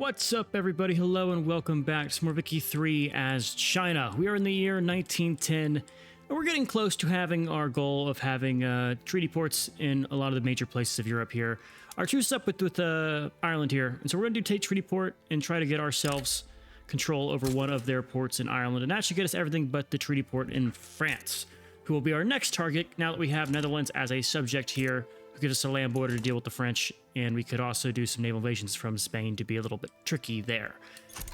What's up, everybody? Hello and welcome back to more Vicky 3 as China. We are in the year 1910, and we're getting close to having our goal of having treaty ports in a lot of the major places of Europe here. Our truce is up with Ireland here, and so we're going to do take treaty port and try to get ourselves control over one of their ports in Ireland, and that should get us everything but the treaty port in France, who will be our next target now that we have Netherlands as a subject here. Gives us a land border to deal with the French, and we could also do some naval invasions from Spain to be a little bit tricky there.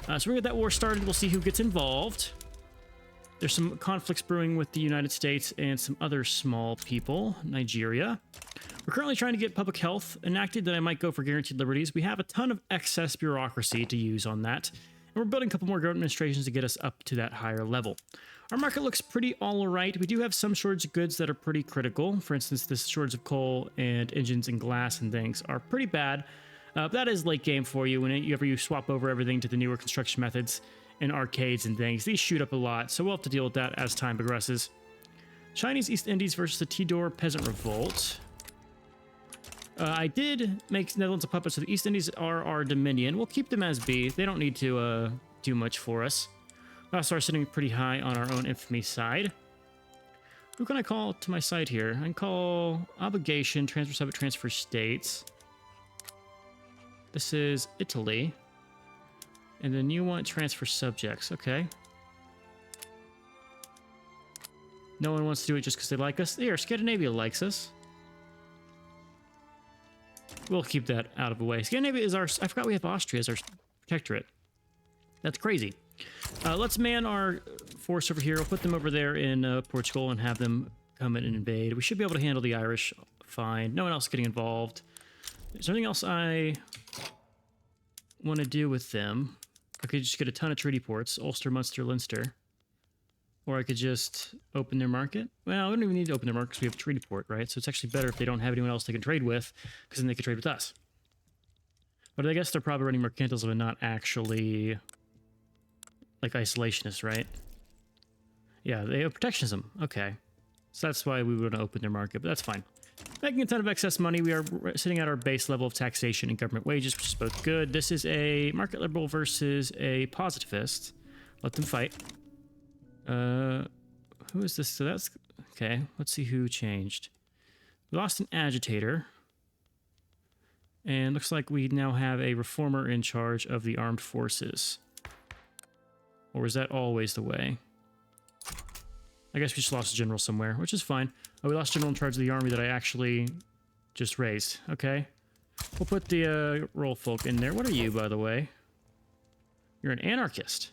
So we're gonna get that war started. We'll see who gets involved. There's some conflicts brewing with the United States and some other small people. Nigeria. We're currently trying to get public health enacted, that I might go for guaranteed liberties. We have a ton of excess bureaucracy to use on that, and we're building a couple more government administrations to get us up to that higher level. Our market looks pretty all right. We do have some shortage of goods that are pretty critical. For instance, this shortage of coal and engines and glass and things are pretty bad. That is late game for you whenever you swap over everything to the newer construction methods and arcades and things. These shoot up a lot, so we'll have to deal with that as time progresses. Chinese East Indies versus the Tidor Peasant Revolt. I did make Netherlands a puppet, so the East Indies are our dominion. We'll keep them as B. They don't need to do much for us. We also are sitting pretty high on our own infamy side. Who can I call to my side here? I can call Obligation, Transfer Subject, Transfer States. This is Italy. And then you want Transfer Subjects. Okay. No one wants to do it just because they like us. Here, Scandinavia likes us. We'll keep that out of the way. Scandinavia is our... I forgot we have Austria as our protectorate. That's crazy. Let's man our force over here. We'll put them over there in Portugal and have them come in and invade. We should be able to handle the Irish fine. No one else getting involved. Is there anything else I want to do with them? I could just get a ton of treaty ports. Ulster, Munster, Leinster. Or I could just open their market. Well, we don't even need to open their market because we have a treaty port, right? So it's actually better if they don't have anyone else they can trade with, because then they can trade with us. But I guess they're probably running mercantilism and not actually... like isolationists, right? Yeah, they have protectionism. Okay. So that's why we would want to open their market, but that's fine. Making a ton of excess money. We are sitting at our base level of taxation and government wages, which is both good. This is a market liberal versus a positivist. Let them fight. Who is this? So that's... okay, let's see who changed. We lost an agitator. And looks like we now have a reformer in charge of the armed forces. Or is that always the way? I guess we just lost a general somewhere, which is fine. Oh, we lost general in charge of the army that I actually just raised. Okay. We'll put the roll folk in there. What are you, by the way? You're an anarchist.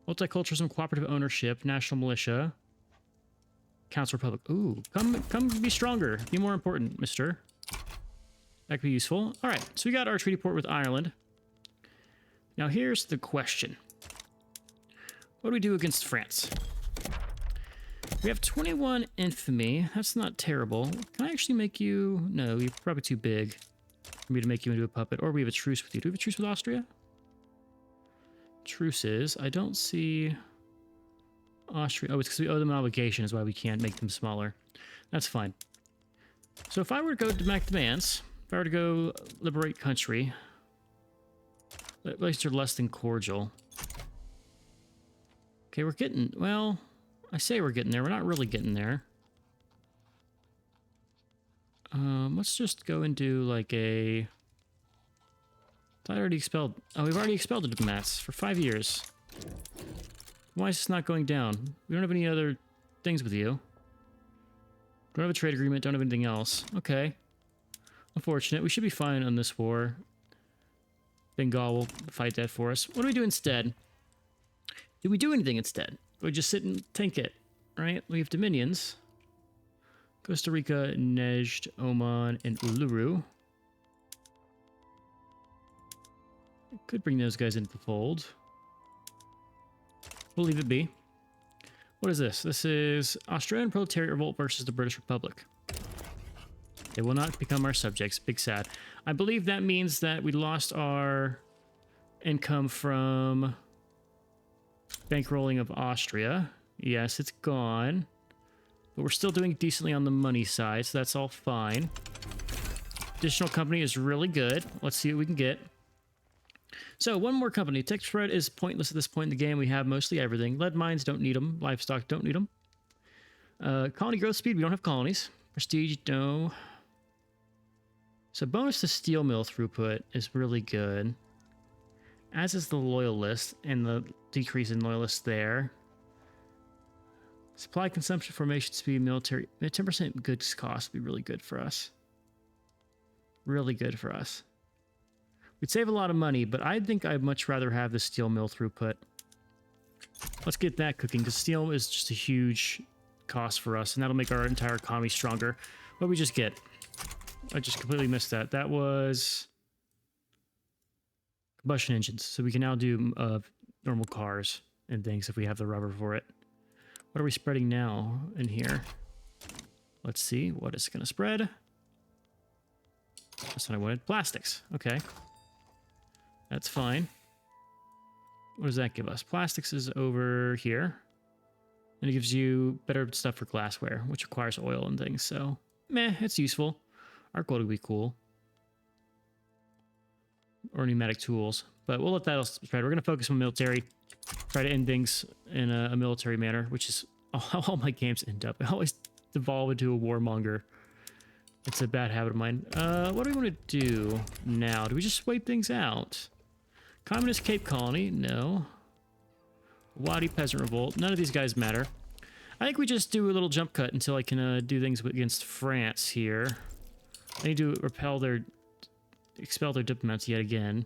Multiculturalism, cooperative ownership, national militia, Council Republic. Ooh, come be stronger. Be more important, mister. That could be useful. All right, so we got our treaty port with Ireland. Now here's the question. What do we do against France? We have 21 infamy. That's not terrible. Can I actually make you... no, you're probably too big for me to make you into a puppet. Or we have a truce with you. Do we have a truce with Austria? Truces. I don't see... Austria. Oh, it's because we owe them an obligation is why we can't make them smaller. That's fine. So if I were to go to make demands, if I were to go liberate country... at least you're less than cordial. Okay, we're getting... well, I say we're getting there. We're not really getting there. Let's just go and do like a... I already expelled... oh, we've already expelled the diplomats for 5 years. Why is this not going down? We don't have any other things with you. Don't have a trade agreement. Don't have anything else. Okay. Unfortunate. We should be fine on this war. Bengal will fight that for us. What do we do instead? Do we do anything instead? We just sit and tank it, right? We have dominions. Costa Rica, Nejd, Oman, and Uluru. Could bring those guys into the fold. We'll leave it be. What is this? This is Australian Proletariat Revolt versus the British Republic. They will not become our subjects. Big sad. I believe that means that we lost our income from bankrolling of Austria. Yes, it's gone. But we're still doing decently on the money side, so that's all fine. Additional company is really good. Let's see what we can get. So one more company. Tech spread is pointless at this point in the game. We have mostly everything. Lead mines, don't need them. Livestock, don't need them. Colony growth speed, we don't have colonies. Prestige, no. So bonus to steel mill throughput is really good. As is the loyalist and the decrease in loyalists there. Supply consumption, formation speed, military. 10% goods cost would be really good for us. Really good for us. We'd save a lot of money, but I think I'd much rather have the steel mill throughput. Let's get that cooking, because steel is just a huge cost for us, and that'll make our entire economy stronger. What did we just get? I just completely missed that. That was combustion engines. So we can now do normal cars and things if we have the rubber for it. What are we spreading now in here? Let's see what is going to spread. That's what I wanted. Plastics. Okay. That's fine. What does that give us? Plastics is over here. And it gives you better stuff for glassware, which requires oil and things. So, meh, it's useful. Arc welding would be cool. Or pneumatic tools. But we'll let that all spread. We're going to focus on military. Try to end things in a military manner, which is how all my games end up. I always devolve into a warmonger. It's a bad habit of mine. What do we want to do now? Do we just wipe things out? Communist Cape Colony? No. Wadi Peasant Revolt? None of these guys matter. I think we just do a little jump cut until I can do things against France here. I need to expel their diplomats yet again.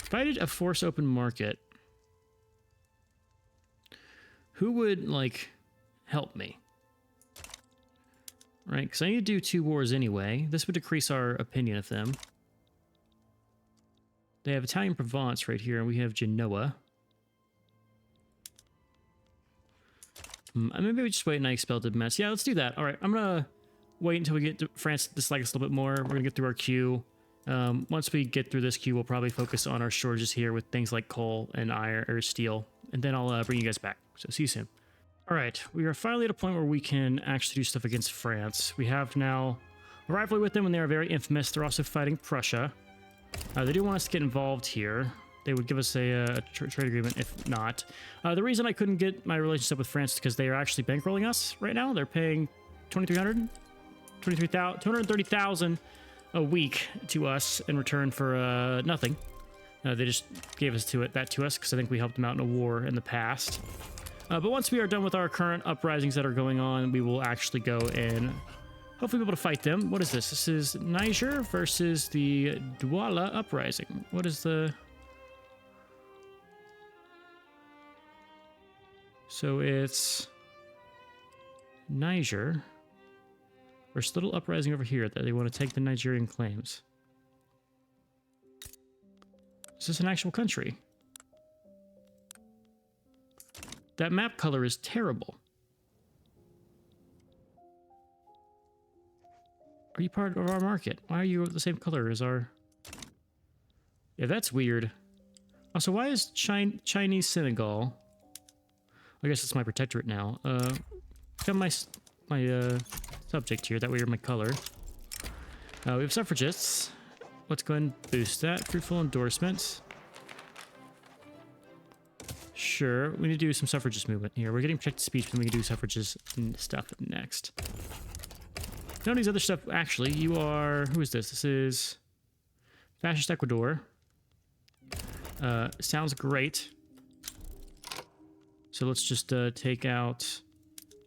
If I did a force open market, who would, like, help me? Right, because I need to do 2 wars anyway. This would decrease our opinion of them. They have Italian Provence right here, and we have Genoa. Maybe we just wait and I expel diplomats. Yeah, let's do that. All right, I'm going to wait until we get to France to dislike us a little bit more. We're going to get through our queue. Once we get through this queue, we'll probably focus on our shortages here with things like coal and iron or steel. And then I'll bring you guys back. So see you soon. All right, we are finally at a point where we can actually do stuff against France. We have now a rivalry with them, and they are very infamous. They're also fighting Prussia. They do want us to get involved here. They would give us a trade agreement if not. The reason I couldn't get my relationship with France is because they are actually bankrolling us right now. They're paying $230,000 a week to us in return for nothing. They just gave us that to us because I think we helped them out in a war in the past. But once we are done with our current uprisings that are going on, we will actually go and hopefully be able to fight them. What is this? This is Niger versus the Douala uprising. What is the... So it's Niger versus little uprising over here that they want to take the Nigerian claims. Is this an actual country? That map color is terrible. Are you part of our market? Why are you the same color as our... Yeah, that's weird. Also, why is Chinese Senegal... I guess it's my protectorate now. Become my subject here. That way you're my color. We have suffragists. Let's go ahead and boost that. Fruitful endorsements. Sure, we need to do some suffragist movement here. We're getting protected speech, but then we can do suffragist stuff next. None of these other stuff, actually, you are... Who is this? This is Fascist Ecuador. Sounds great. So let's just take out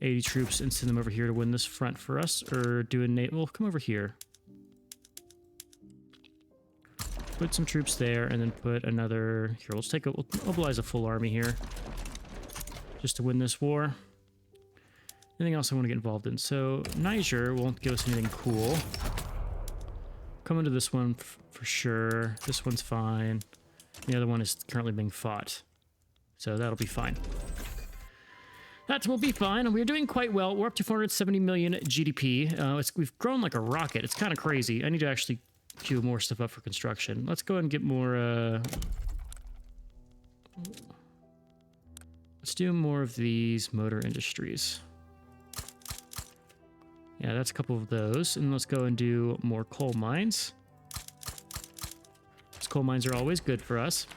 80 troops and send them over here to win this front for us, or do a well, come over here. Put some troops there, and then put another... Here, we'll mobilize a full army here. Just to win this war. Anything else I want to get involved in? So, Niger won't give us anything cool. Come into this one for sure. This one's fine. The other one is currently being fought. So that'll be fine. That will be fine. We're doing quite well. We're up to 470 million GDP. We've grown like a rocket. It's kind of crazy. I need to actually queue more stuff up for construction. Let's go ahead and get more... Let's do more of these motor industries. Yeah, that's a couple of those. And let's go and do more coal mines. Those coal mines are always good for us.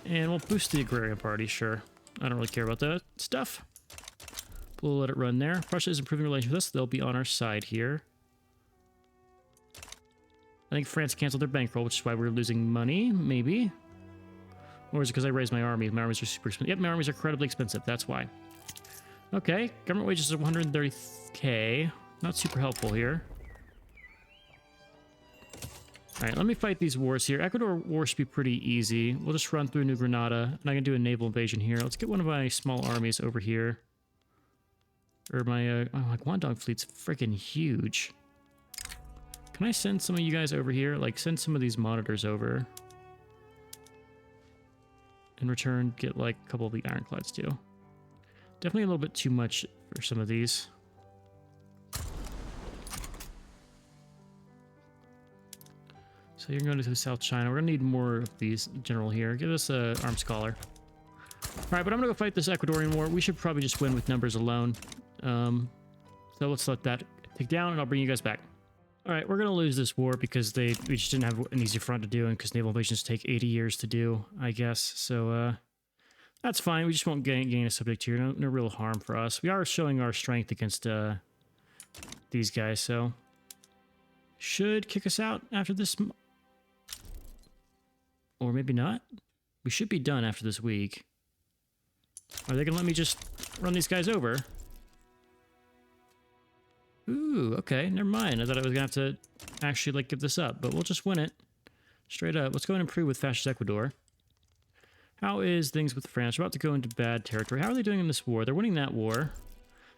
And we'll boost the agrarian party, sure. I don't really care about that stuff. We'll let it run there. Russia is improving relations with us. They'll be on our side here. I think France canceled their bankroll, which is why we're losing money, maybe. Or is it because I raised my army? My armies are super expensive. Yep, my armies are incredibly expensive. That's why. Okay, government wages are 130k. Not super helpful here. Alright, let me fight these wars here. Ecuador war should be pretty easy. We'll just run through New Granada, and I can do a naval invasion here. Let's get one of my small armies over here. Or my Guangdong fleet's freaking huge. Can I send some of you guys over here? Like, send some of these monitors over. In return, get like a couple of the ironclads too. Definitely a little bit too much for some of these. So you're going to South China. We're going to need more of these general here. Give us a armed scholar. All right, but I'm going to go fight this Ecuadorian war. We should probably just win with numbers alone. So let's let that take down, and I'll bring you guys back. All right, we're going to lose this war because we just didn't have an easy front to do, and because naval invasions take 80 years to do, I guess. So that's fine. We just won't gain a subject here. No real harm for us. We are showing our strength against these guys, so should kick us out after this. Or maybe not. We should be done after this week. Are they going to let me just run these guys over? Ooh, okay, never mind. I thought I was going to have to actually, like, give this up, but we'll just win it. Straight up. Let's go and improve with Fascist Ecuador. How is things with France? We're about to go into bad territory. How are they doing in this war? They're winning that war.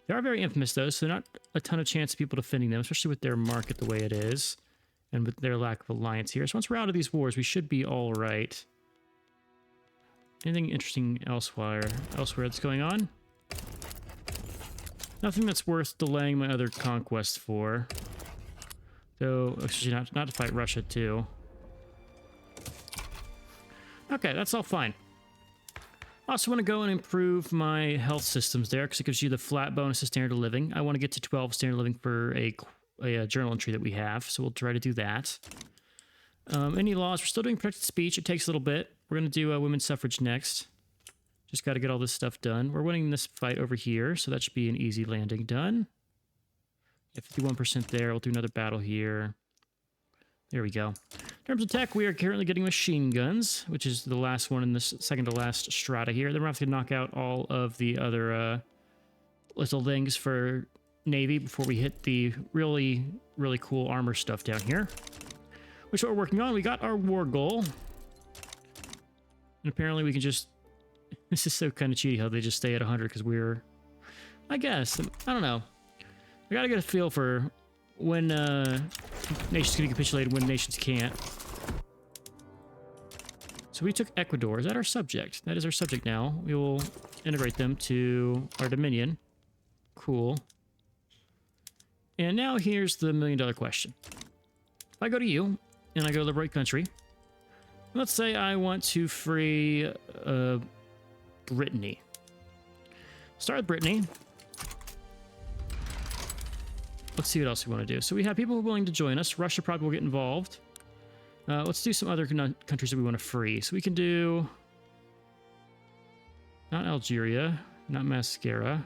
They are very infamous, though, so not a ton of chance of people defending them, especially with their market the way it is, and with their lack of alliance here. So once we're out of these wars, we should be all right. Anything interesting elsewhere that's going on? Nothing that's worth delaying my other conquests for. Though, actually not to fight Russia, too. Okay, that's all fine. I also want to go and improve my health systems there, because it gives you the flat bonus of standard of living. I want to get to 12 standard of living for a journal entry that we have, so we'll try to do that. Any laws? We're still doing protected speech. It takes a little bit. We're going to do women's suffrage next. Just got to get all this stuff done. We're winning this fight over here, so that should be an easy landing done. Yeah, 51% there. We'll do another battle here. There we go. In terms of tech, we are currently getting machine guns, which is the last one in this second to last strata here. Then we're going to have to knock out all of the other little things for Navy before we hit the really, really cool armor stuff down here. Which is what we're working on. We got our war goal. And apparently we can just... This is so kind of cheaty how they just stay at 100 because we're... I guess. I don't know. I gotta get a feel for when nations can capitulate and when nations can't. So we took Ecuador. Is that our subject? That is our subject now. We will integrate them to our dominion. Cool. And now here's the million-dollar question. If I go to you, and I go liberate country, let's say I want to free Brittany. Start with Brittany. Let's see what else we want to do. So we have people who are willing to join us. Russia probably will get involved. Let's do some other countries that we want to free. So we can do... Not Algeria. Not Mascara.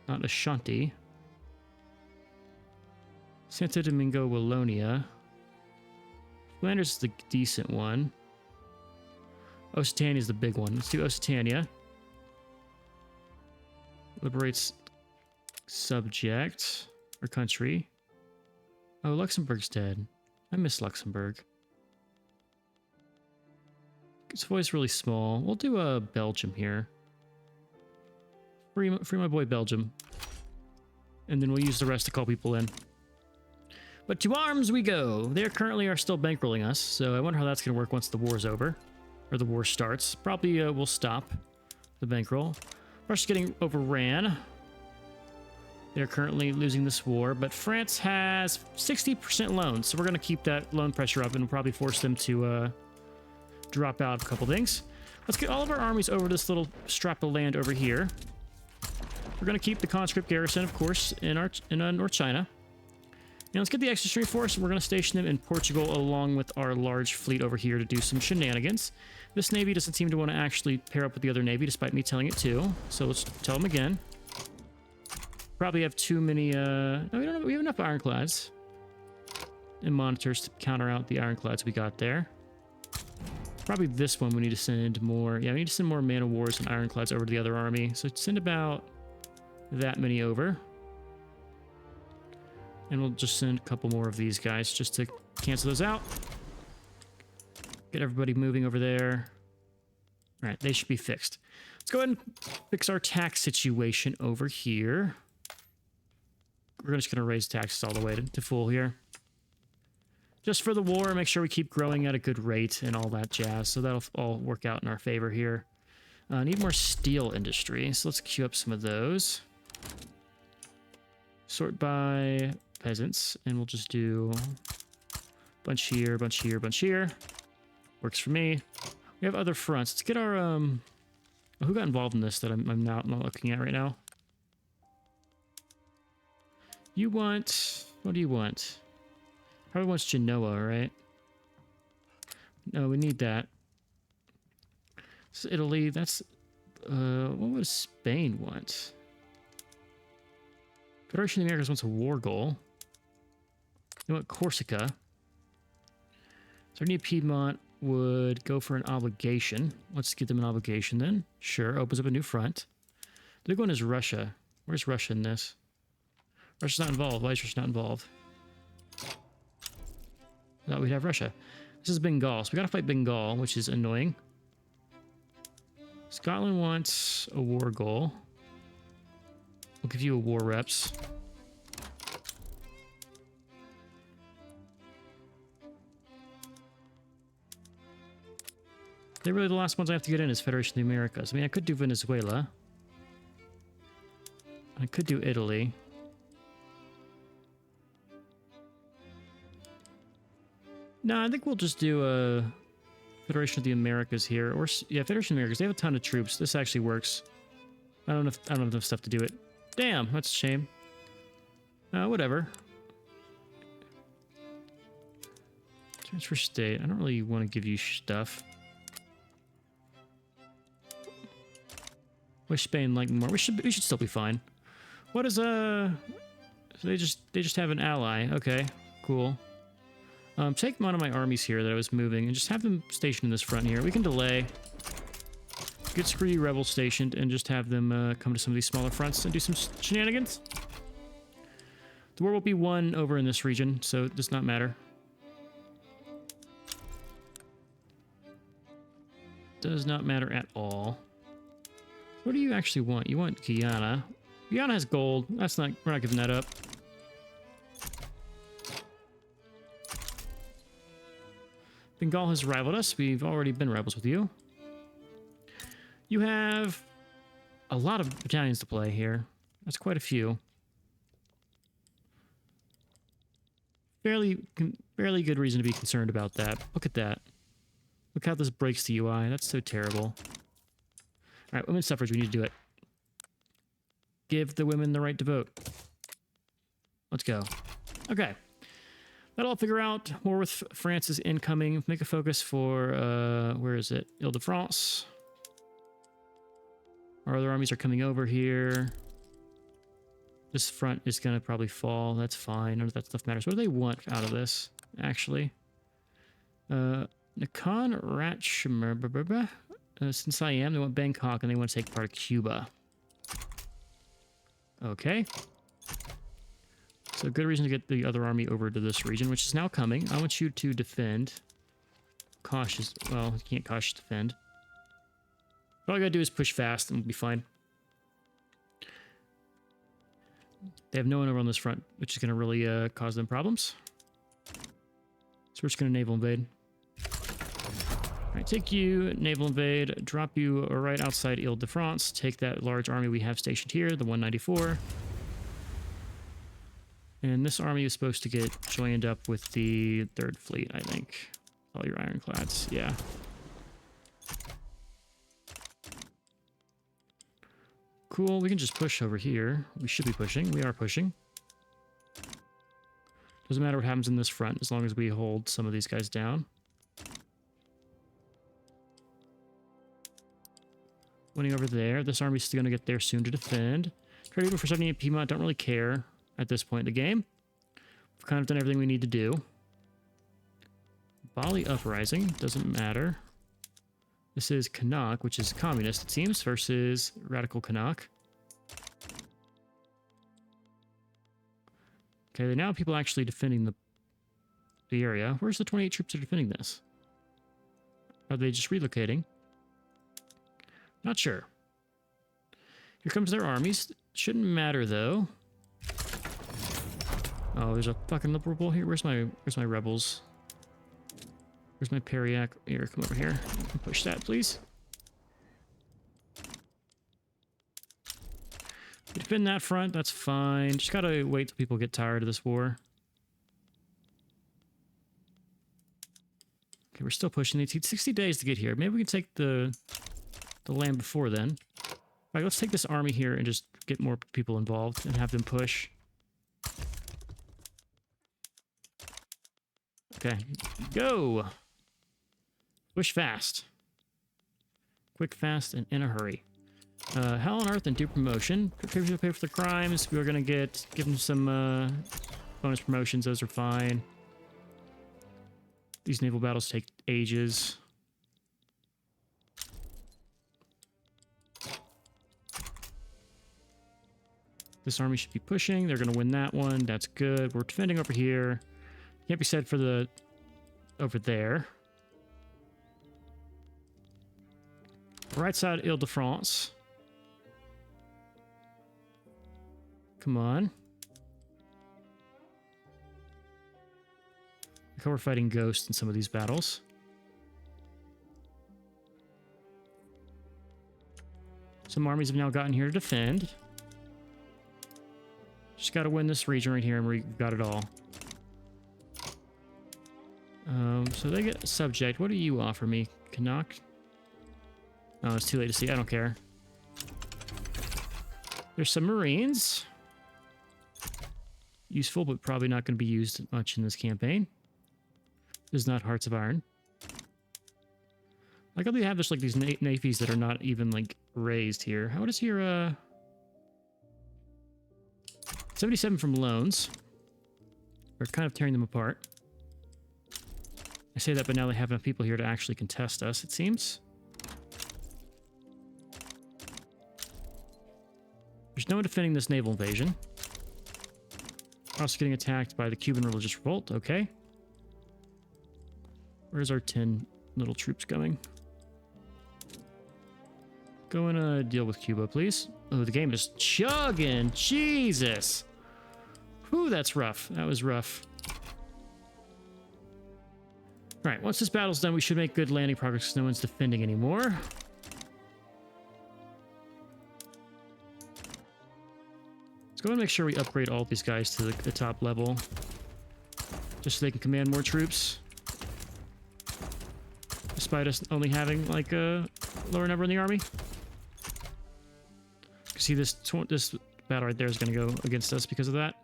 Not Ashanti. Santo Domingo, Wallonia. Flanders is the decent one. Occitania is the big one. Let's do Occitania. Liberates subject or country. Oh, Luxembourg's dead. I miss Luxembourg. Its voice really small. We'll do a Belgium here. Free my boy Belgium. And then we'll use the rest to call people in. But to arms we go. They currently are still bankrolling us, so I wonder how that's going to work once the war's over. Or the war starts. Probably we'll stop the bankroll. Russia's getting overran. They're currently losing this war, but France has 60% loans, so we're going to keep that loan pressure up and probably force them to drop out a couple things. Let's get all of our armies over this little strap of land over here. We're going to keep the conscript garrison, of course, in North China. Now let's get the extra force. We're going to station them in Portugal along with our large fleet over here to do some shenanigans. This navy doesn't seem to want to actually pair up with the other navy, despite me telling it to. So let's tell them again. Probably have too many... No, we don't have, we have enough ironclads and monitors to counter out the ironclads we got there. Probably this one we need to send more... Yeah, we need to send more man-of-wars and ironclads over to the other army. So send about that many over. And we'll just send a couple more of these guys just to cancel those out. Get everybody moving over there. All right, they should be fixed. Let's go ahead and fix our tax situation over here. We're just going to raise taxes all the way to full here. Just for the war, make sure we keep growing at a good rate and all that jazz. So that'll all work out in our favor here. Need more steel industry, so let's queue up some of those. Sort by peasants, and we'll just do bunch here, bunch here, bunch here. Works for me. We have other fronts. Let's get our who got involved in this that I'm not looking at right now? You want... What do you want? Probably wants Genoa, right? No, we need that. This is Italy. That's... what does Spain want? Federation of the Americas wants a war goal. They want Corsica. Sardinia Piedmont would go for an obligation. Let's get them an obligation then. Sure, opens up a new front. The big one is Russia. Where's Russia in this? Russia's not involved. Why is Russia not involved? No, we'd have Russia. This is Bengal, so we gotta fight Bengal, which is annoying. Scotland wants a war goal. We'll give you a war reps. They're really the last ones I have to get in is Federation of the Americas. I mean, I could do Venezuela. I could do Italy. No, I think we'll just do a Federation of the Americas here. Or yeah, Federation of the Americas. They have a ton of troops. This actually works. I don't have enough stuff to do it. Damn, that's a shame. Whatever. Transfer state. I don't really want to give you stuff. Wish Spain liked more. We should still be fine. What is So they just have an ally. Okay, cool. Take one of my armies here that I was moving and just have them stationed in this front here. We can delay. Get screwy rebels stationed and just have them come to some of these smaller fronts and do some shenanigans. The war will be won over in this region, so it does not matter. Does not matter at all. What do you actually want? You want Guyana. Guyana has gold. That's not... We're not giving that up. Bengal has rivaled us. We've already been rivals with you. You have a lot of battalions to play here. That's quite a few. Fairly good reason to be concerned about that. Look at that. Look how this breaks the UI. That's so terrible. All right, women's suffrage. We need to do it. Give the women the right to vote. Let's go. Okay. That'll all figure out. War with France is incoming. Make a focus for, where is it? Ile-de-France. Our other armies are coming over here. This front is going to probably fall. That's fine. None of that stuff matters. What do they want out of this, actually? Nakhon Ratchamer. Since they want Bangkok and they want to take part of Cuba. Okay. So good reason to get the other army over to this region, which is now coming. I want you to defend. Cautious. Well, you can't cautious defend. All I gotta do is push fast and we'll be fine. They have no one over on this front, which is gonna really cause them problems. So we're just gonna naval invade. Alright, take you, naval invade, drop you right outside Ile-de-France, take that large army we have stationed here, the 194. And this army is supposed to get joined up with the 3rd Fleet, I think. All your ironclads, yeah. Cool, we can just push over here. We should be pushing. We are pushing. Doesn't matter what happens in this front as long as we hold some of these guys down. Winning over there. This army's still going to get there soon to defend. Trade even for 78 Piedmont. Don't really care at this point in the game. We've kind of done everything we need to do. Bali Uprising. Doesn't matter. This is Kanak, which is communist, it seems, versus Radical Kanak. Okay, now people actually defending the area. Where's the 28 troops that are defending this? Are they just relocating? Not sure. Here comes their armies. Shouldn't matter though. Oh, there's a fucking liberal bull here. Where's my rebels? Where's my Periac? Here, come over here. Push that, please. Defend that front, that's fine. Just gotta wait till people get tired of this war. Okay, we're still pushing. It takes 60 days to get here. Maybe we can take the land before then. All right, let's take this army here and just get more people involved and have them push. Okay, go! Push fast. Quick, fast, and in a hurry. Hell on Earth and do promotion. Pay for the crimes. We are going to give them some bonus promotions. Those are fine. These naval battles take ages. This army should be pushing. They're going to win that one. That's good. We're defending over here. Can't be said for the over there. Right side, Ile-de-France. Come on. Look how we're fighting ghosts in some of these battles. Some armies have now gotten here to defend. Just got to win this region right here, and we've got it all. So they get subject. What do you offer me? Kanak? Oh, it's too late to see. I don't care. There's some Marines. Useful, but probably not going to be used much in this campaign. There's not Hearts of Iron. Like how they have just like these navies that are not even like raised here. How does your 77 from loans? We're kind of tearing them apart. I say that, but now they have enough people here to actually contest us, it seems. There's no one defending this naval invasion. Also getting attacked by the Cuban religious revolt. Okay. Where's our 10 little troops going? Go and deal with Cuba, please. Oh, the game is chugging. Jesus. Whew, that's rough. That was rough. All right, once this battle's done, we should make good landing progress because no one's defending anymore. Let's go and make sure we upgrade all these guys to the top level. Just so they can command more troops. Despite us only having, like, a lower number in the army. See, this battle right there is going to go against us because of that.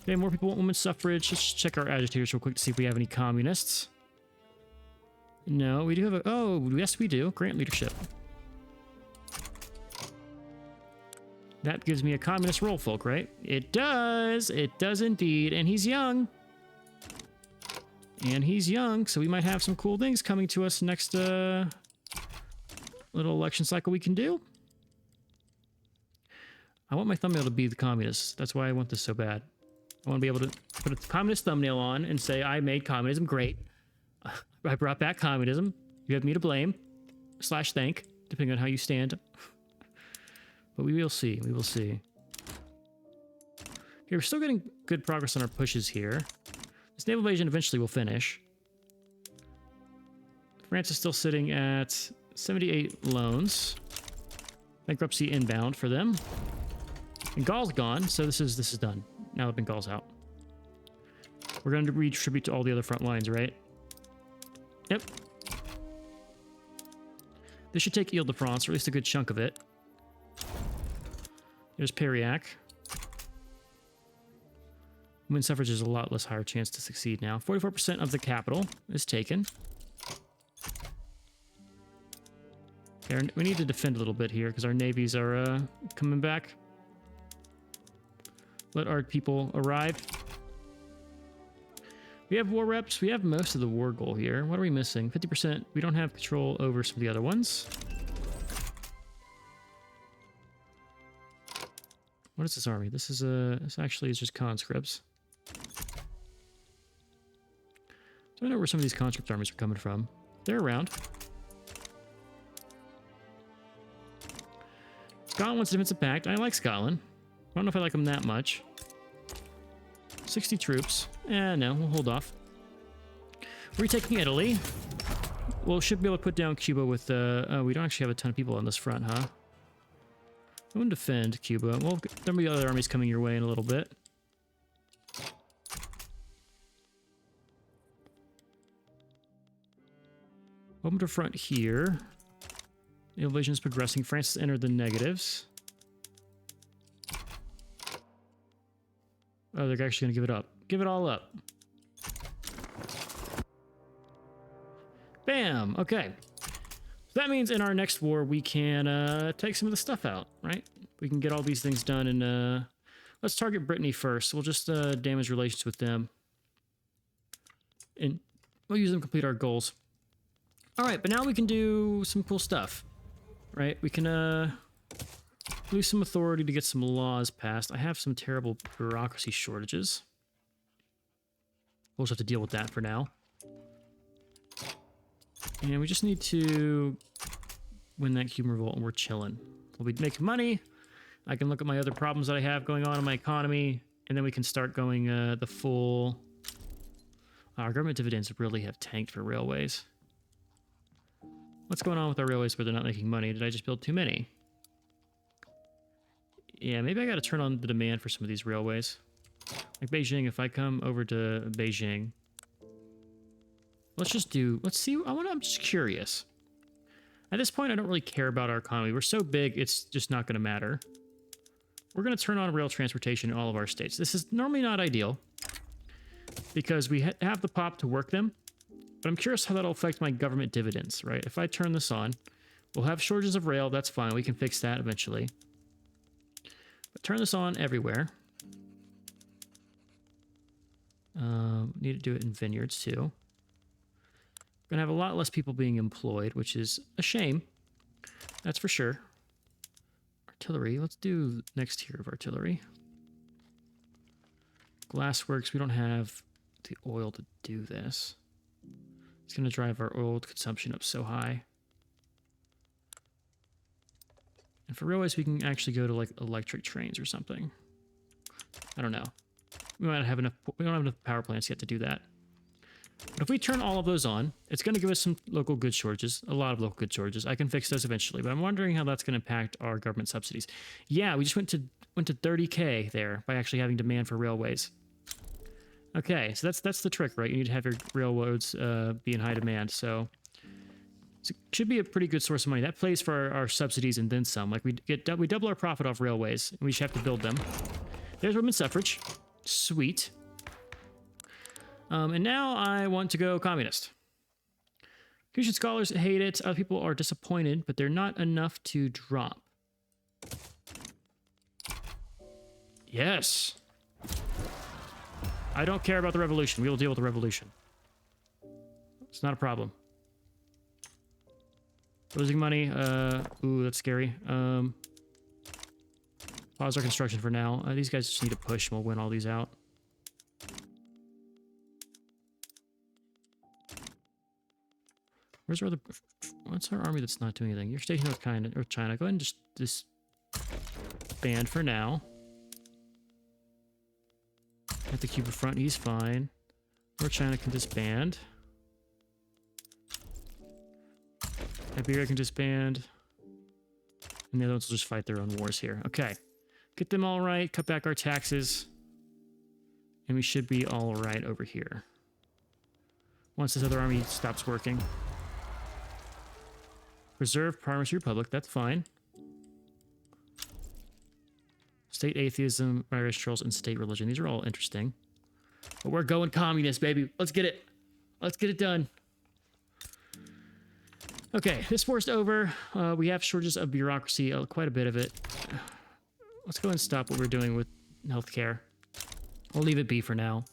Okay, more people want women's suffrage. Let's check our agitators real quick to see if we have any communists. No, we do have a... Oh, yes, we do. Grant leadership. That gives me a communist role, folk, right? It does. It does indeed. And he's young. And he's young, so we might have some cool things coming to us next little election cycle we can do. I want my thumbnail to be the communists. That's why I want this so bad. I want to be able to put a communist thumbnail on and say, I made communism great. I brought back communism. You have me to blame. / thank, depending on how you stand. But we will see. We will see. Okay, we're still getting good progress on our pushes here. This naval invasion eventually will finish. France is still sitting at 78 loans. Bankruptcy inbound for them. And Gaul's gone, so this is done. Now that Bengal's out. We're going to redistribute to all the other front lines, right? Yep. This should take Ile-de-France, or at least a good chunk of it. There's Periac. Women's suffrage is a lot less higher chance to succeed now. 44% of the capital is taken. Okay, we need to defend a little bit here because our navies are coming back. Let our people arrive. We have war reps. We have most of the war goal here. What are we missing? 50%. We don't have control over some of the other ones. What is this army? This is this actually is just conscripts. So I know where some of these conscript armies are coming from. They're around. Scotland wants a defensive pact. I like Scotland. I don't know if I like them that much. 60 troops. No, we'll hold off. Retaking Italy. Well, should be able to put down Cuba with oh, we don't actually have a ton of people on this front, huh? I wouldn't defend Cuba. Well, there'll be other armies coming your way in a little bit. Open to front here. The invasion is progressing. France has entered the negatives. Oh, they're actually going to give it up. Give it all up. Bam! Okay. So that means in our next war, we can take some of the stuff out, right? We can get all these things done, and let's target Brittany first. We'll just damage relations with them. And we'll use them to complete our goals. All right, but now we can do some cool stuff, right? We can lose some authority to get some laws passed. I have some terrible bureaucracy shortages. We'll just have to deal with that for now. And we just need to win that Cuban revolt, and we're chilling. We'll be making money. I can look at my other problems that I have going on in my economy, and then we can start going the full... Our government dividends really have tanked for railways. What's going on with our railways where they're not making money? Did I just build too many? Yeah, maybe I got to turn on the demand for some of these railways. Like Beijing, if I come over to Beijing... Let's see. I'm just curious. At this point, I don't really care about our economy. We're so big, it's just not going to matter. We're going to turn on rail transportation in all of our states. This is normally not ideal because we have the pop to work them, but I'm curious how that'll affect my government dividends, right? If I turn this on, we'll have shortages of rail. That's fine. We can fix that eventually. But turn this on everywhere. Need to do it in vineyards too. We're going to have a lot less people being employed, which is a shame. That's for sure. Artillery. Let's do next tier of artillery. Glassworks. We don't have the oil to do this. It's going to drive our oil consumption up so high. And for railways, we can actually go to like electric trains or something. I don't know. We might have enough. We don't have enough power plants yet to do that. But if we turn all of those on, it's going to give us some local goods shortages, a lot of local goods shortages. I can fix those eventually, but I'm wondering how that's going to impact our government subsidies. Yeah, we just went to 30K there by actually having demand for railways. Okay, so that's the trick, right? You need to have your railroads be in high demand. So it should be a pretty good source of money. That plays for our subsidies and then some. Like we double our profit off railways, and we just have to build them. There's women's suffrage. Sweet. And now I want to go communist. Confucian scholars hate it. Other people are disappointed, but they're not enough to drop. Yes. I don't care about the revolution. We will deal with the revolution. It's not a problem. Losing money. Ooh, that's scary. Pause our construction for now. These guys just need to push and we'll win all these out. Where's our other... What's our army that's not doing anything? You're stationed with China. Go ahead and just disband for now. At the Cuba front, he's fine. Or China can disband. Iberia can disband. And the other ones will just fight their own wars here. Okay. Get them all right. Cut back our taxes. And we should be all right over here. Once this other army stops working. Preserve Parliamentary Republic. That's fine. State atheism, Irish trolls, and state religion. These are all interesting. But we're going communist, baby. Let's get it. Let's get it done. Okay, this war's over. We have shortages of bureaucracy, quite a bit of it. Let's go and stop what we're doing with healthcare. We'll leave it be for now.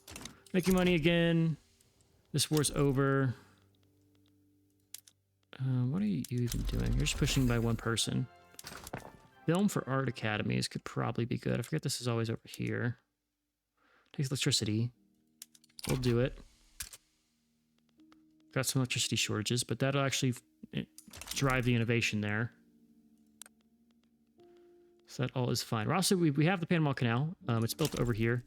Making money again. This war's over. What are you even doing? You're just pushing by one person. Film for art academies could probably be good. I forget this is always over here. Takes electricity. We'll do it. Got some electricity shortages, but that'll actually drive the innovation there. So that all is fine. We're also, we have the Panama Canal. It's built over here.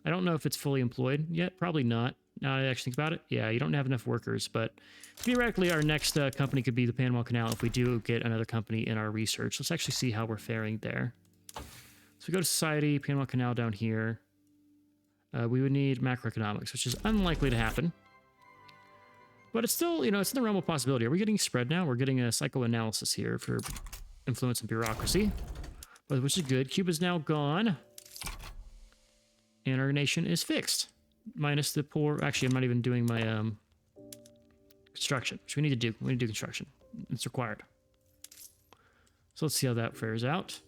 I don't know if it's fully employed yet. Probably not. Now that I actually think about it. Yeah, you don't have enough workers, but theoretically our next company could be the Panama Canal if we do get another company in our research. Let's actually see how we're faring there. So we go to society, Panama Canal down here. We would need macroeconomics, which is unlikely to happen. But it's still, you know, it's in the realm of possibility. Are we getting spread now? We're getting a psychoanalysis here for influence and bureaucracy, but which is good. Cuba's now gone. And our nation is fixed. Minus the poor. Actually, I'm not even doing my construction, which we need to do. We need to do construction. It's required. So let's see how that fares out.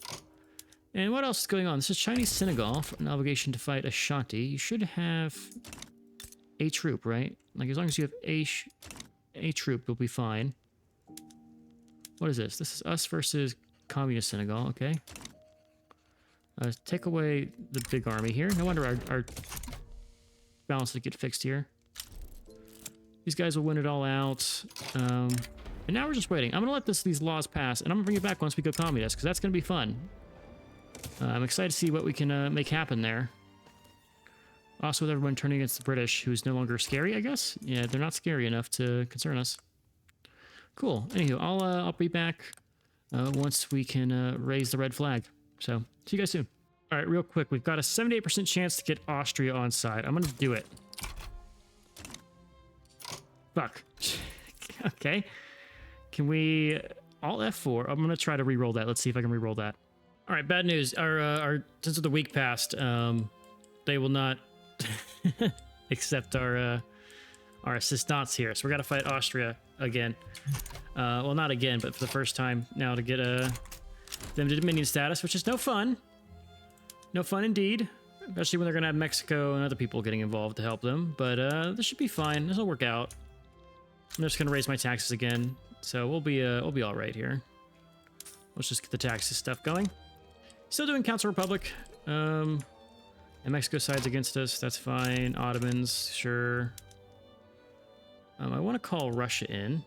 And what else is going on? This is Chinese Senegal, an obligation to fight Ashanti. You should have a troop, right? Like, as long as you have a troop, you'll be fine. What is this? This is us versus Communist Senegal, okay. Take away the big army here. No wonder our balance would get fixed here. These guys will win it all out. And now we're just waiting. I'm going to let these laws pass, and I'm going to bring it back once we go communist, because that's going to be fun. I'm excited to see what we can make happen there. Also, with everyone turning against the British, who's no longer scary, I guess? Yeah, they're not scary enough to concern us. Cool. Anywho, I'll be back once we can raise the red flag. So, see you guys soon. All right, real quick. We've got a 78% chance to get Austria on side. I'm going to do it. Fuck. Okay. Can we... Alt F4. I'm going to try to re-roll that. Let's see if I can re-roll that. All right, bad news. Our since the week passed, they will not accept our assistance here. So we got to fight Austria again. Well, not again, but for the first time now to get them to Dominion status, which is no fun. No fun indeed, especially when they're going to have Mexico and other people getting involved to help them. But this should be fine. This will work out. I'm just going to raise my taxes again, so we'll be all right here. Let's just get the taxes stuff going. Still doing Council Republic. And Mexico sides against us. That's fine. Ottomans, sure. I want to call Russia in.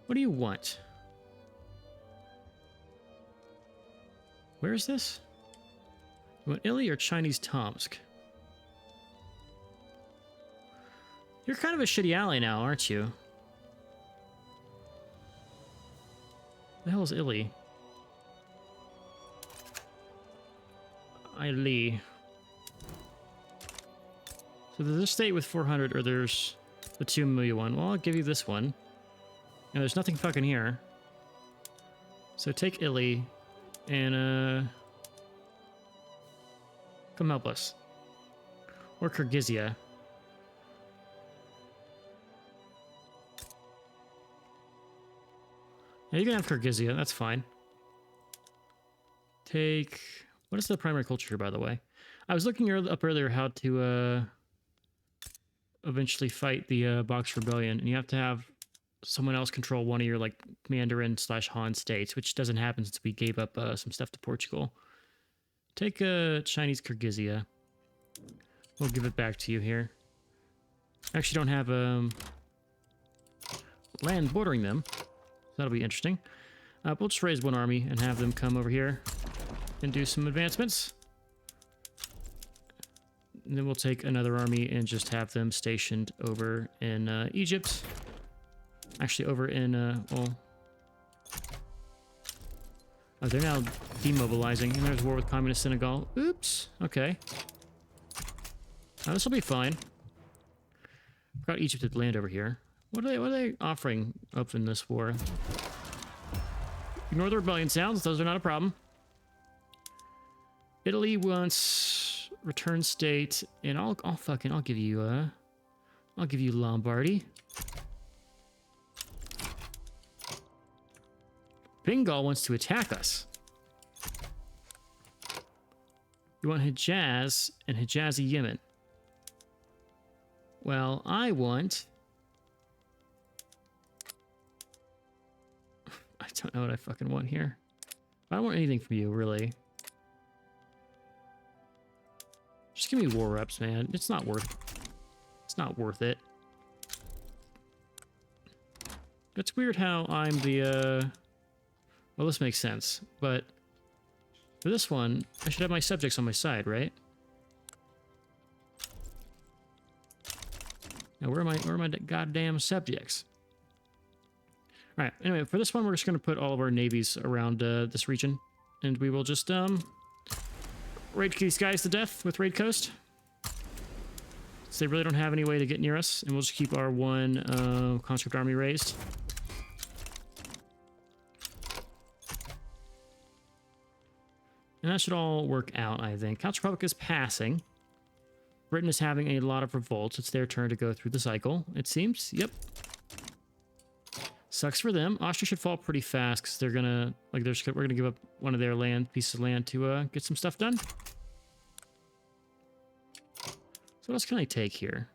What do you want? Where is this? You want Italy or Chinese Tomsk? You're kind of a shitty ally now, aren't you? The hell is Italy? Italy. So there's a state with 400, or there's the 2 million one. Well, I'll give you this one. And there's nothing fucking here. So take Italy and come help us. Or Kyrgyzia. Yeah, you can have Kyrgyzia, that's fine. Take... What is the primary culture here, by the way? I was looking up earlier how to eventually fight the Box Rebellion, and you have to have someone else control one of your, like, Mandarin/Han states, which doesn't happen since we gave up some stuff to Portugal. Take Chinese Kyrgyzia. We'll give it back to you here. I actually don't have land bordering them. That'll be interesting. We'll just raise one army and have them come over here and do some advancements. And then we'll take another army and just have them stationed over in Egypt. Actually, over in, well... Oh, they're now demobilizing, and there's war with Communist Senegal. Oops. Okay. This will be fine. Forgot Egypt had land over here. What are they offering up in this war? Ignore the rebellion sounds. Those are not a problem. Italy wants return state, and I'll give you Lombardy. Bengal wants to attack us. You want Hijaz and Hijazi Yemen. Well, I want... I don't know what I fucking want here. I don't want anything from you, really. Just give me war reps, man. It's not worth it. It's weird how I'm the, well, this makes sense, but for this one, I should have my subjects on my side, right? Now, where are my goddamn subjects? All right, anyway, for this one, we're just going to put all of our navies around this region, and we will just raid these guys to death with Raid Coast. So they really don't have any way to get near us, and we'll just keep our one conscript army raised. And that should all work out, I think. Couch Republic is passing. Britain is having a lot of revolts. It's their turn to go through the cycle, it seems. Yep. Sucks for them. Austria should fall pretty fast because they're gonna, like, we're gonna give up one of their pieces of land to get some stuff done. So what else can I take here?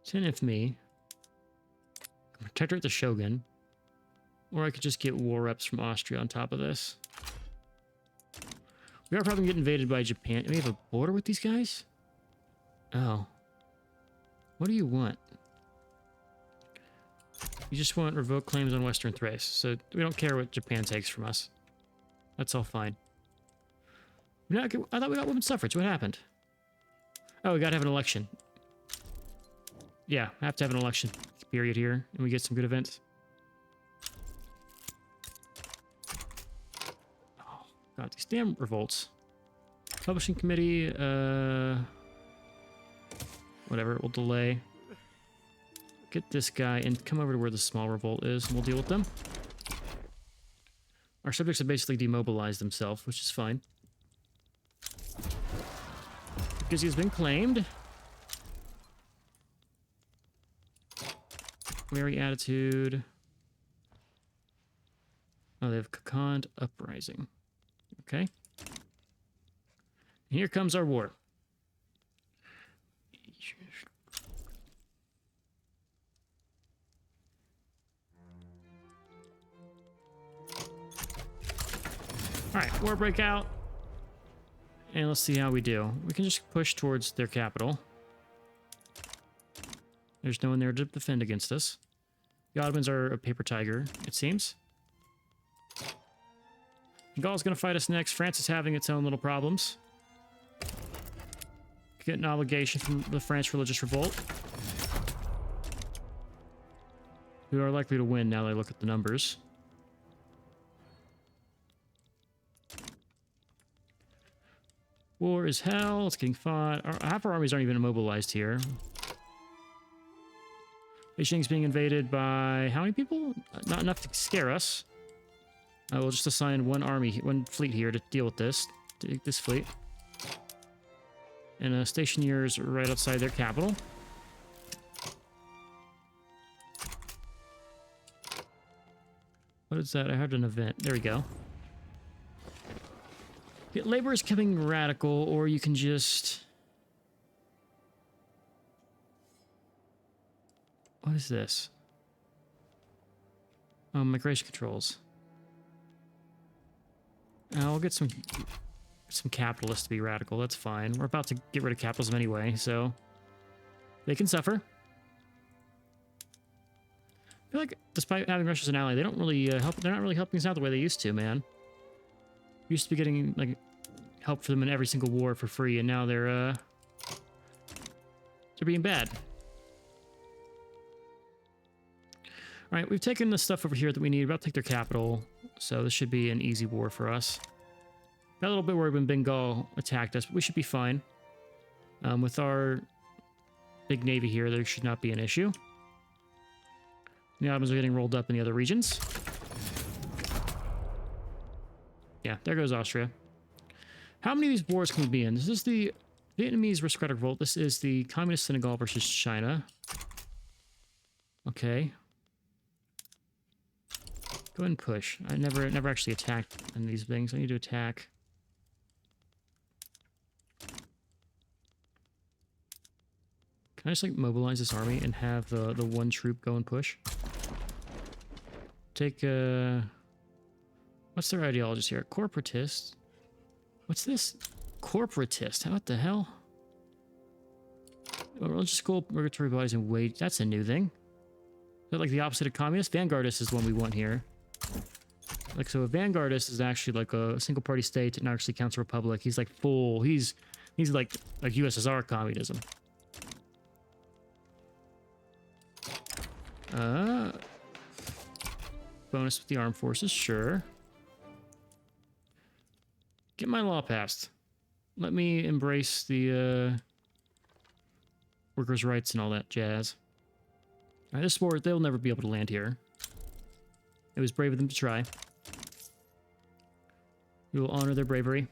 10 if me. Protectorate the Shogun. Or I could just get war reps from Austria on top of this. We are probably getting invaded by Japan. Do we have a border with these guys? Oh. What do you want? You just want revoked claims on Western Thrace. So we don't care what Japan takes from us. That's all fine. I thought we got women's suffrage. What happened? Oh, we gotta have an election. Yeah, I have to have an election period here, and we get some good events. Oh, God, these damn revolts. Publishing committee, whatever, we'll delay. Get this guy and come over to where the small revolt is, and we'll deal with them. Our subjects have basically demobilized themselves, which is fine. Because he's been claimed. Wary attitude. Oh, they have Kakand Uprising. Okay. And here comes our war. Alright, war breakout. And let's see how we do. We can just push towards their capital. There's no one there to defend against us. The Ottomans are a paper tiger, it seems. Gaul's going to fight us next. France is having its own little problems. Get an obligation from the French Religious Revolt. We are likely to win now that I look at the numbers. War is hell. It's getting fought. Half our armies aren't even immobilized here. Beijing's being invaded by how many people? Not enough to scare us. We'll just assign one fleet here to deal with this. Take this fleet. And station yours right outside their capital. What is that? I heard an event. There we go. Yeah, labor is becoming radical, or you can just... What is this? Oh, migration controls. I'll get some capitalists to be radical. That's fine. We're about to get rid of capitalism anyway, so they can suffer. I feel like, despite having Russia as an ally, they don't really help. They're not really helping us out the way they used to, man. Used to be getting like help for them in every single war for free, and now they're being bad. All right, we've taken the stuff over here that we need. We're about to take their capital, so this should be an easy war for us. Got a little bit worried when Bengal attacked us, but we should be fine. With our big navy here, there should not be an issue. The Ottomans are getting rolled up in the other regions. Yeah, there goes Austria. How many of these wars can we be in? This is the Vietnamese aristocratic revolt. This is the communist Senegal versus China. Okay. Go ahead and push. I never actually attacked in these things. I need to attack. Can I just like mobilize this army and have the one troop go and push? Take what's their ideologies here? Corporatist. What's this? Corporatist. What the hell? Religious school, regulatory bodies, and wage. That's a new thing. Is that like the opposite of communist? Vanguardist is the one we want here. Like, so a vanguardist is actually like a single party state and actually counts a republic. He's like full. He's like USSR communism. Bonus with the armed forces, sure. Get my law passed. Let me embrace the workers' rights and all that jazz. All right, this war, they'll never be able to land here. It was brave of them to try. We will honor their bravery.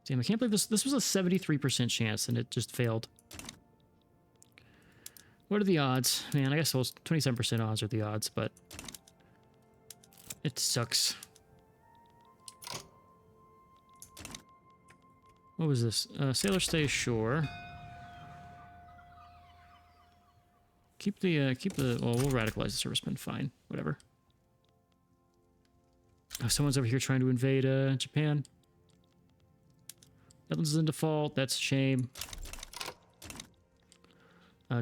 Damn, I can't believe this was a 73% chance and it just failed. What are the odds? Man, I guess those 27% odds are the odds, but it sucks. What was this? Sailor stay ashore. Keep the, well, we'll radicalize the servicemen, fine, whatever. Oh, someone's over here trying to invade, Japan. Netherlands is in default, that's a shame.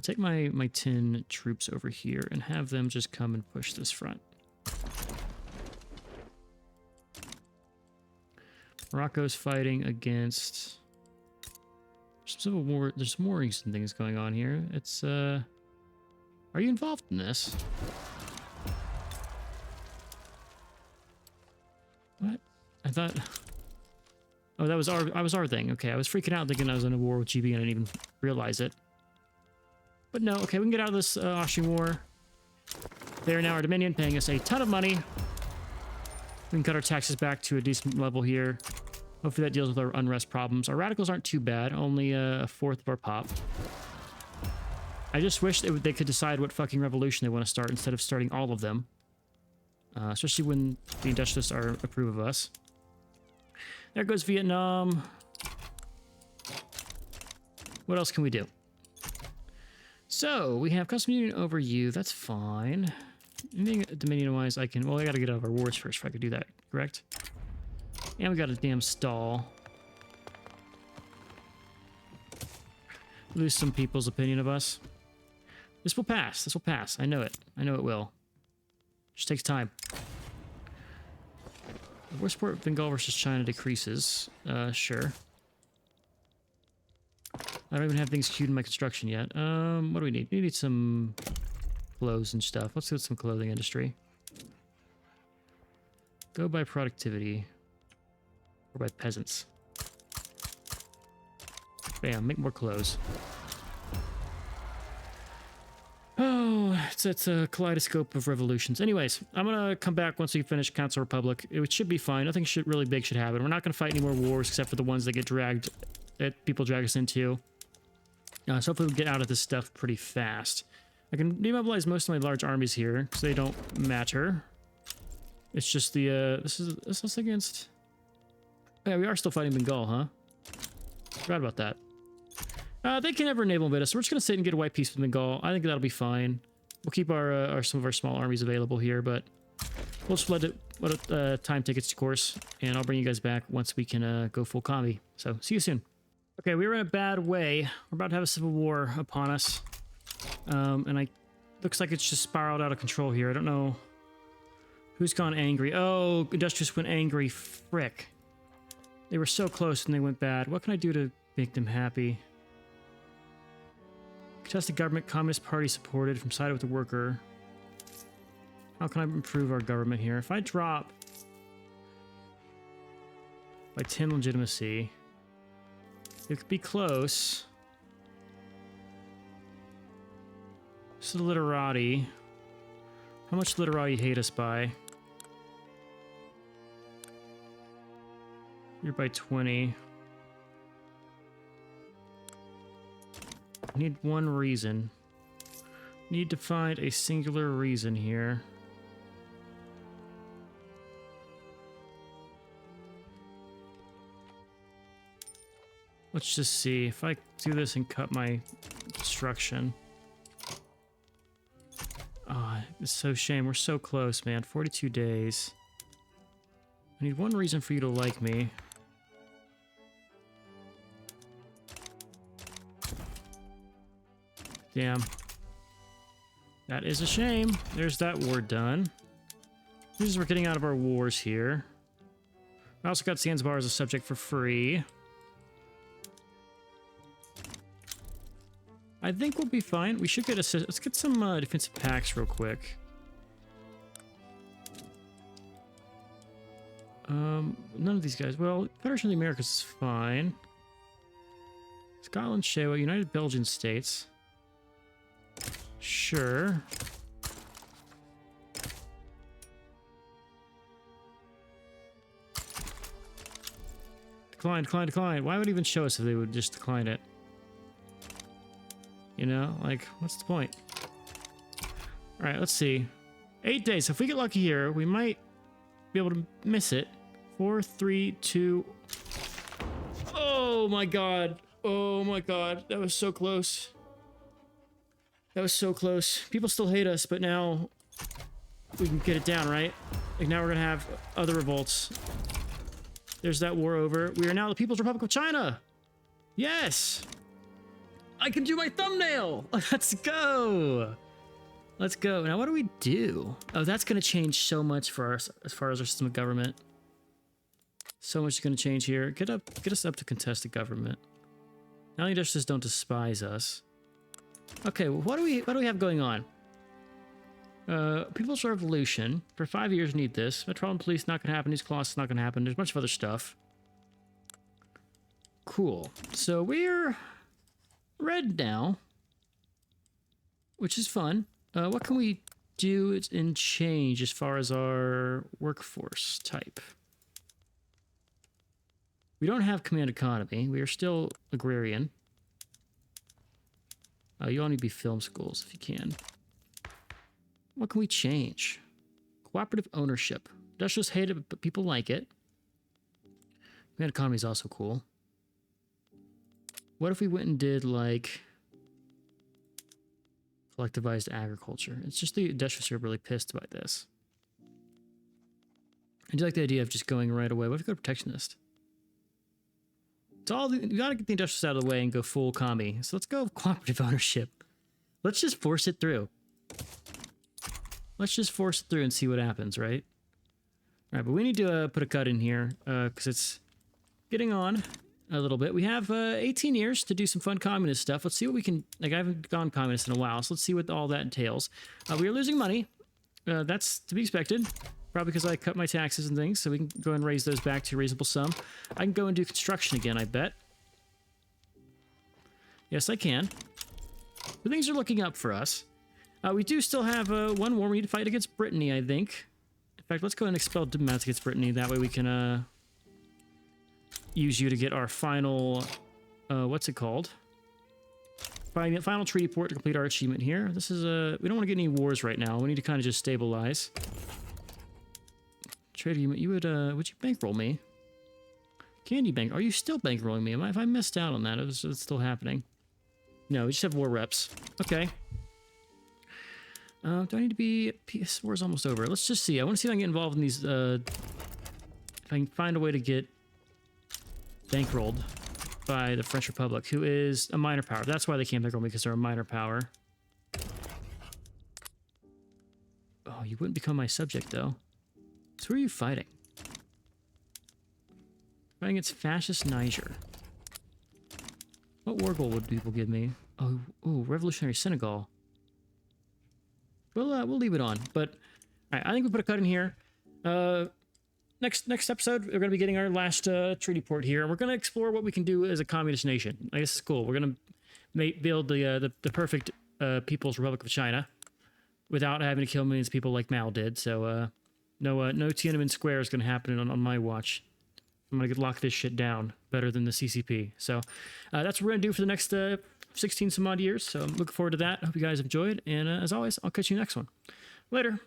Take my 10 troops over here and have them just come and push this front. Morocco's fighting against... Some civil war, there's more recent things going on here. It's, are you involved in this? What? I thought... Oh, that was our thing. Okay, I was freaking out thinking I was in a war with GB and I didn't even realize it. But no, okay, we can get out of this Austrian war. They are now our dominion, paying us a ton of money. We can cut our taxes back to a decent level here. Hopefully that deals with our unrest problems. Our radicals aren't too bad, only a fourth of our pop. I just wish they could decide what fucking revolution they want to start instead of starting all of them. Especially when the industrialists approve of us. There goes Vietnam. What else can we do? So, we have custom union over you. That's fine. Anything dominion-wise I can... Well, I gotta get out of our wars first if I could do that, correct? And we got a damn stall. Lose some people's opinion of us. This will pass. This will pass. I know it. I know it will. Just takes time. War support Bengal versus China decreases. Sure. I don't even have things queued in my construction yet. What do we need? We need some clothes and stuff. Let's get some clothing industry. Go by productivity. Or by peasants. Bam, make more clothes. Oh, it's a kaleidoscope of revolutions. Anyways, I'm gonna come back once we finish Council Republic. It should be fine. Nothing really big should happen. We're not gonna fight any more wars except for the ones that that people drag us into. So hopefully we'll get out of this stuff pretty fast. I can demobilize most of my large armies here because they don't matter. It's just the this is against. Yeah, we are still fighting Bengal, huh? Forgot about that. They can never naval invade us, so we're just gonna sit and get a white peace with Bengal. I think that'll be fine. We'll keep some of our small armies available here, but we'll just let time take its course, and I'll bring you guys back once we can go full commie. So see you soon. Okay, we were in a bad way. We're about to have a civil war upon us, and looks like it's just spiraled out of control here. I don't know who's gone angry. Oh, industrialists went angry. Frick. They were so close and they went bad. What can I do to make them happy? Contested government, Communist Party supported, from side with the worker. How can I improve our government here? If I drop by 10 legitimacy, it could be close. So literati. How much literati hate us by? You're by 20. I need one reason. Need to find a singular reason here. Let's just see if I do this and cut my construction. Oh, it's so shame. We're so close, man. 42 days. I need one reason for you to like me. Damn. That is a shame. There's that war done. This is we're getting out of our wars here. I also got Zanzibar as a subject for free. I think we'll be fine. We should get a... Let's get some defensive packs real quick. None of these guys. Well, Federation of the Americas is fine. Scotland, Shewa, United Belgian States. Sure. Decline, decline, decline. Why would it even show us if they would just decline it? You know, like, what's the point? All right, let's see. 8 days. If we get lucky here, we might be able to miss it. 4, 3, 2. Oh my god. Oh my god. That was so close. That was so close. People still hate us, but now we can get it down, right? Like, now we're gonna have other revolts. There's that war over. We are now the People's Republic of China. Yes. I can do my thumbnail. Let's go. Let's go. Now, what do we do? Oh, that's going to change so much for us as far as our system of government. So much is going to change here. Get us up to contested government. Now, the industrialists don't despise us. Okay, well, what do we have going on? People's Revolution. For 5 years, need this. Metropolitan Police, not going to happen. News Colossus, not going to happen. There's a bunch of other stuff. Cool. So we're red now, which is fun. What can we do and change as far as our workforce type? We don't have command economy. We are still agrarian. You all need to be film schools if you can. What can we change? Cooperative ownership. Industrialists hate it, but people like it. Command economy is also cool. What if we went and did, like, collectivized agriculture? It's just the industrialists are really pissed by this. I do like the idea of just going right away. What if we go protectionist? It's all we gotta get the industrialists out of the way and go full commie. So let's go cooperative ownership. Let's just force it through. Let's just force it through and see what happens, right? All right, but we need to put a cut in here because it's getting on a little bit. We have 18 years to do some fun communist stuff. Let's see what we can... Like, I haven't gone communist in a while, so let's see what all that entails. We are losing money. That's to be expected. Probably because I cut my taxes and things, so we can go and raise those back to a reasonable sum. I can go and do construction again, I bet. Yes, I can. But things are looking up for us. We do still have one war we need to fight against Brittany, I think. In fact, let's go and expel diplomats against Brittany. That way we can use you to get our final... what's it called? Final treaty port to complete our achievement here. This is we don't want to get any wars right now. We need to kind of just stabilize. Trade agreement. You would you bankroll me? Can you bank? Are you still bankrolling me? Have I missed out on that? Is it still happening? No, we just have war reps. Okay. Do I need to be... PS war's almost over. Let's just see. I want to see if I can get involved in these... if I can find a way to get bankrolled by the French Republic, who is a minor power. That's why they can't bankroll me, because they're a minor power. Oh, you wouldn't become my subject, though. So who are you fighting? Fighting against fascist Niger. What war goal would people give me? Oh, ooh, revolutionary Senegal. We'll leave it on. But all right, I think we put a cut in here. Next episode, we're going to be getting our last treaty port here, and we're going to explore what we can do as a communist nation. I guess it's cool. We're going to build the perfect People's Republic of China without having to kill millions of people like Mao did. So no Tiananmen Square is going to happen on my watch. I'm going to lock this shit down better than the CCP. So that's what we're going to do for the next 16 some odd years. So I'm looking forward to that. I hope you guys enjoyed. And as always, I'll catch you next one. Later.